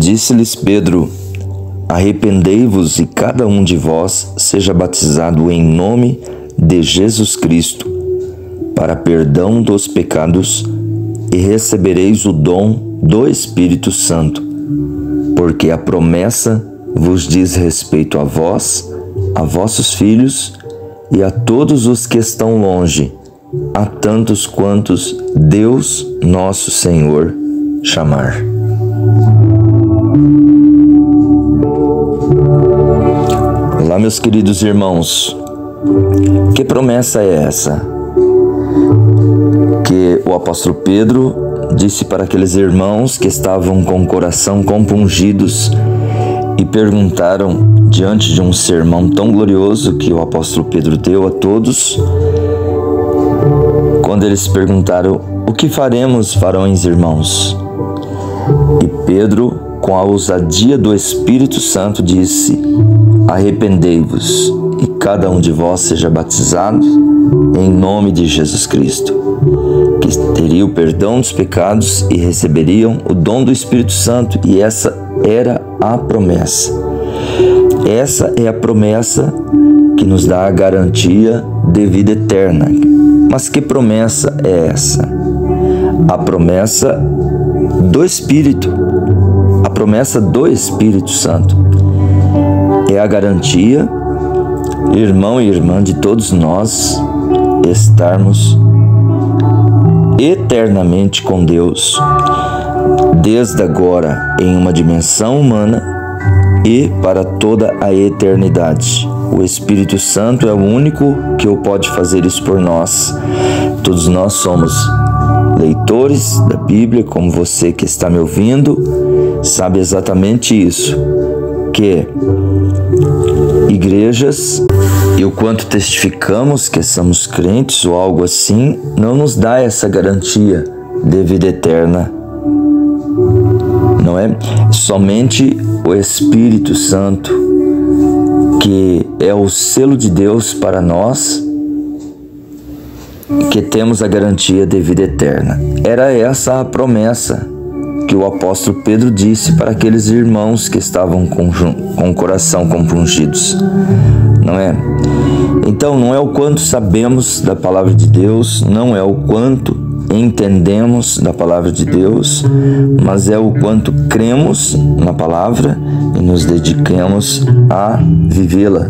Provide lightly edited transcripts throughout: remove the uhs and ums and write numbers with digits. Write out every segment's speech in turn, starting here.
Disse-lhes Pedro: arrependei-vos e cada um de vós seja batizado em nome de Jesus Cristo, para perdão dos pecados, e recebereis o dom do Espírito Santo, porque a promessa vos diz respeito a vós, a vossos filhos e a todos os que estão longe, a tantos quantos Deus nosso Senhor chamar. Olá, meus queridos irmãos. Que promessa é essa? Que o apóstolo Pedro disse para aqueles irmãos que estavam com o coração compungidos e perguntaram, diante de um sermão tão glorioso que o apóstolo Pedro deu a todos, quando eles perguntaram: o que faremos, varões irmãos? E Pedro, com a ousadia do Espírito Santo, disse: arrependei-vos e cada um de vós seja batizado em nome de Jesus Cristo, que teria o perdão dos pecados e receberiam o dom do Espírito Santo. E essa era a promessa. Essa é a promessa que nos dá a garantia de vida eterna. Mas que promessa é essa? A promessa do Espírito. A promessa do Espírito Santo é a garantia, irmão e irmã, de todos nós estarmos eternamente com Deus, desde agora em uma dimensão humana e para toda a eternidade. O Espírito Santo é o único que pode fazer isso por nós. Todos nós somos leitores da Bíblia, como você que está me ouvindo, sabe exatamente isso, que igrejas e o quanto testificamos que somos crentes ou algo assim, não nos dá essa garantia de vida eterna. Não é? Somente o Espírito Santo, que é o selo de Deus para nós, que temos a garantia de vida eterna. Era essa a promessa que o apóstolo Pedro disse para aqueles irmãos que estavam com o coração compungidos, não é? Então, não é o quanto sabemos da palavra de Deus, não é o quanto entendemos da palavra de Deus, mas é o quanto cremos na palavra e nos dedicamos a vivê-la.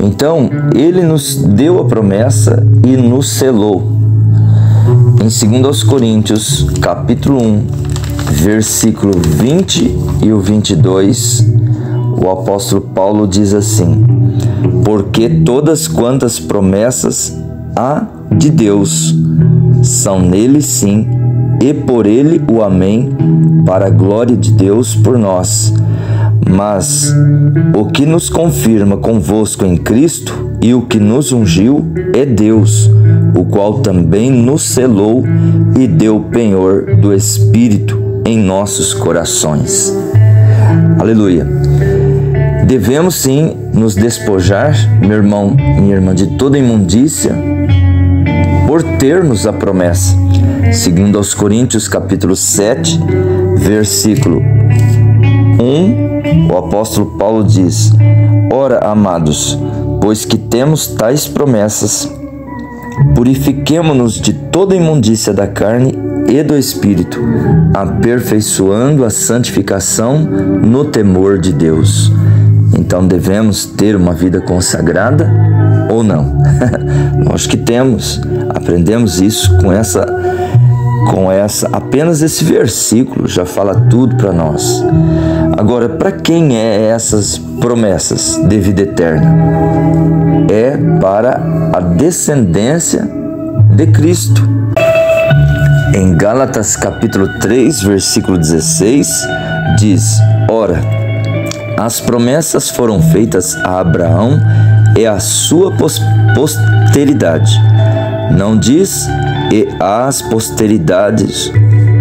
Então, ele nos deu a promessa e nos selou. Em 2 Coríntios, capítulo 1, versículo 20 e o 22, o apóstolo Paulo diz assim: porque todas quantas promessas há de Deus são nele sim, e por ele o amém, para a glória de Deus por nós. Mas o que nos confirma convosco em Cristo e o que nos ungiu é Deus, o qual também nos selou e deu o penhor do Espírito em nossos corações. Aleluia! Devemos sim nos despojar, meu irmão, minha irmã, de toda imundícia, por termos a promessa. 2 Coríntios capítulo 7, versículo 1, o apóstolo Paulo diz: ora, amados, pois que temos tais promessas, purifiquemo-nos de toda imundícia da carne e do espírito, aperfeiçoando a santificação no temor de Deus. Então devemos ter uma vida consagrada ou não? Nós que temos, aprendemos isso com essa, apenas esse versículo já fala tudo para nós. Agora, para quem é essas promessas de vida eterna? É para a descendência de Cristo. Em Gálatas capítulo 3, versículo 16, diz: ora, as promessas foram feitas a Abraão e a sua posteridade. Não diz e às posteridades,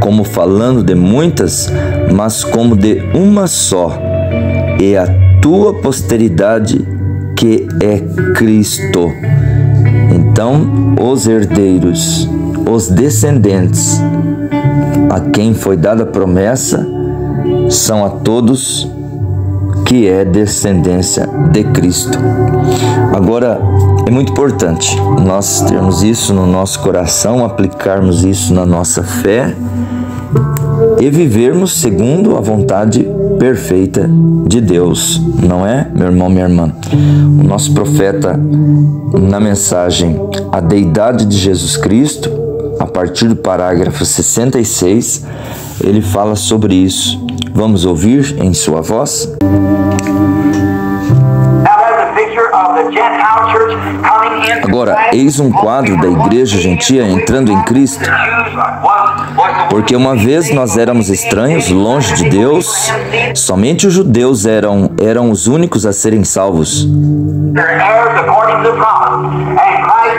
como falando de muitas, mas como de uma só, e a tua posteridade, que é Cristo. Então, os herdeiros, os descendentes, a quem foi dada a promessa, são a todos que é descendência de Cristo. Agora, é muito importante nós termos isso no nosso coração, aplicarmos isso na nossa fé e vivermos segundo a vontade perfeita de Deus, não é, meu irmão, minha irmã? O nosso profeta, na mensagem A Deidade de Jesus Cristo, a partir do parágrafo 66, ele fala sobre isso. Vamos ouvir em sua voz? Agora, eis um quadro da igreja gentia entrando em Cristo. Porque uma vez nós éramos estranhos, longe de Deus, somente os judeus eram os únicos a serem salvos.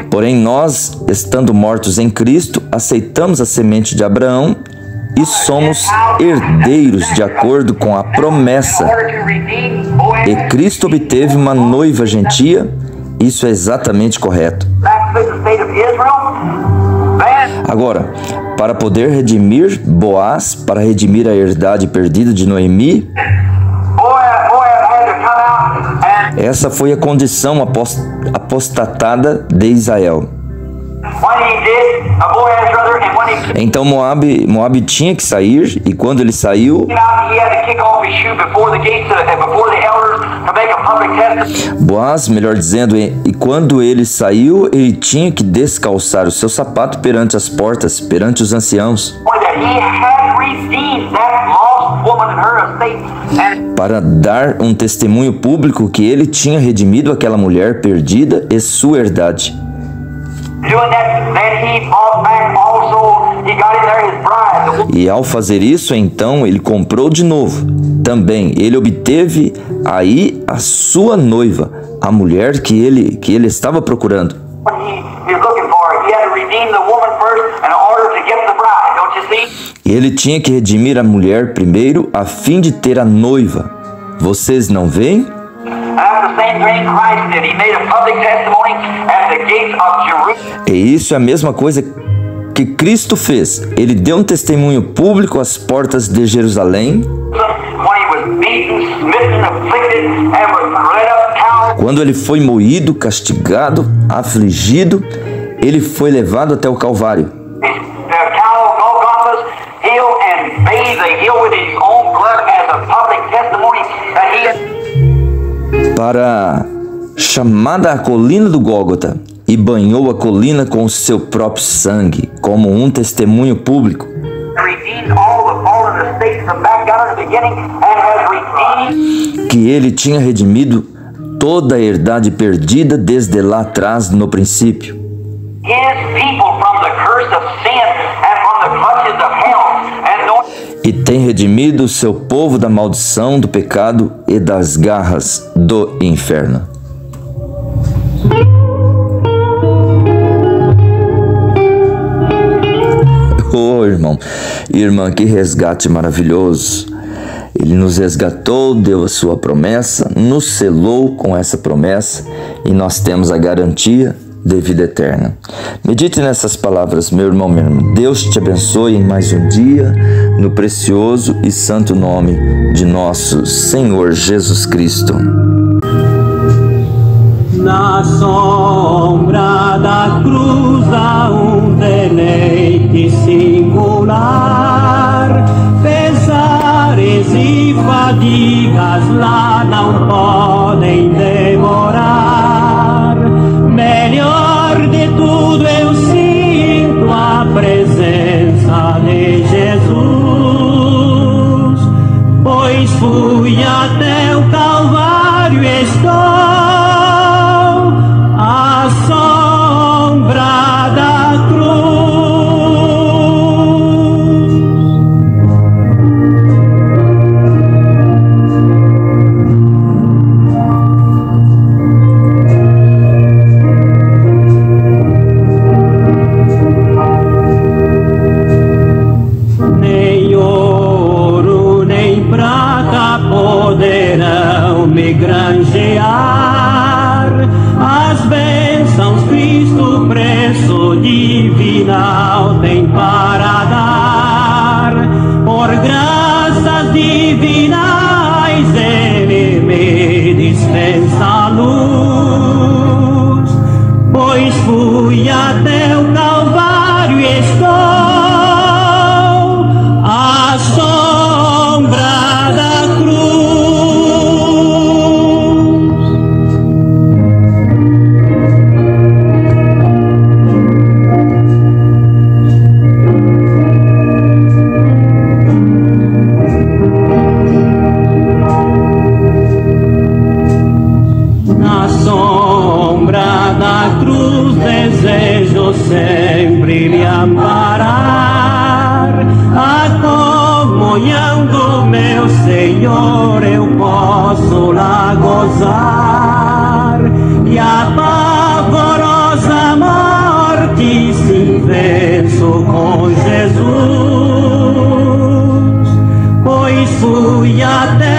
Porém, nós, estando mortos em Cristo, aceitamos a semente de Abraão e somos herdeiros de acordo com a promessa. E Cristo obteve uma noiva gentia. Isso é exatamente correto. Agora, para poder redimir Boaz, para redimir a herdade perdida de Noemi, essa foi a condição apostatada de Israel. Então Moabe tinha que sair, e quando ele saiu, Boaz, melhor dizendo, e quando ele saiu, ele tinha que descalçar o seu sapato perante as portas, perante os anciãos, para dar um testemunho público que ele tinha redimido aquela mulher perdida e sua herdade. E ao fazer isso, então, ele comprou de novo. Também ele obteve aí a sua noiva, a mulher que ele estava procurando. E ele tinha que redimir a mulher primeiro, a fim de ter a noiva. Vocês não veem? E isso é a mesma coisa que Cristo fez. Ele deu um testemunho público às portas de Jerusalém. Quando ele foi moído, castigado, afligido, ele foi levado até o Calvário. Para chamada a colina do Gólgota, e banhou a colina com o seu próprio sangue, como um testemunho público. Que ele tinha redimido toda a herdade perdida desde lá atrás, no princípio. E tem redimido o seu povo da maldição, do pecado e das garras do inferno. Oh, irmão e irmã, que resgate maravilhoso. Ele nos resgatou, deu a sua promessa, nos selou com essa promessa e nós temos a garantia de vida eterna. Medite nessas palavras, meu irmão, minha irmã. Deus te abençoe em mais um dia, no precioso e santo nome de nosso Senhor Jesus Cristo. Na sombra da cruz há um deleite singular, pesares e fadigas lá não podem demorar. Melhor de tudo eu sinto a presença de Jesus, pois fui até o Calvário e estou à sombra da cruz. Nem ouro nem prata poderão me granjear as bênçãos Cristo preço divinal tem para dar. Por graças de divinais, Ele me dispensa a luz, pois fui até o Calvário e estou à sombra da cruz. Desejo sempre me amparar, a comunhão do meu Senhor eu posso lá gozar, e a pavorosa morte se venço com Jesus, pois fui até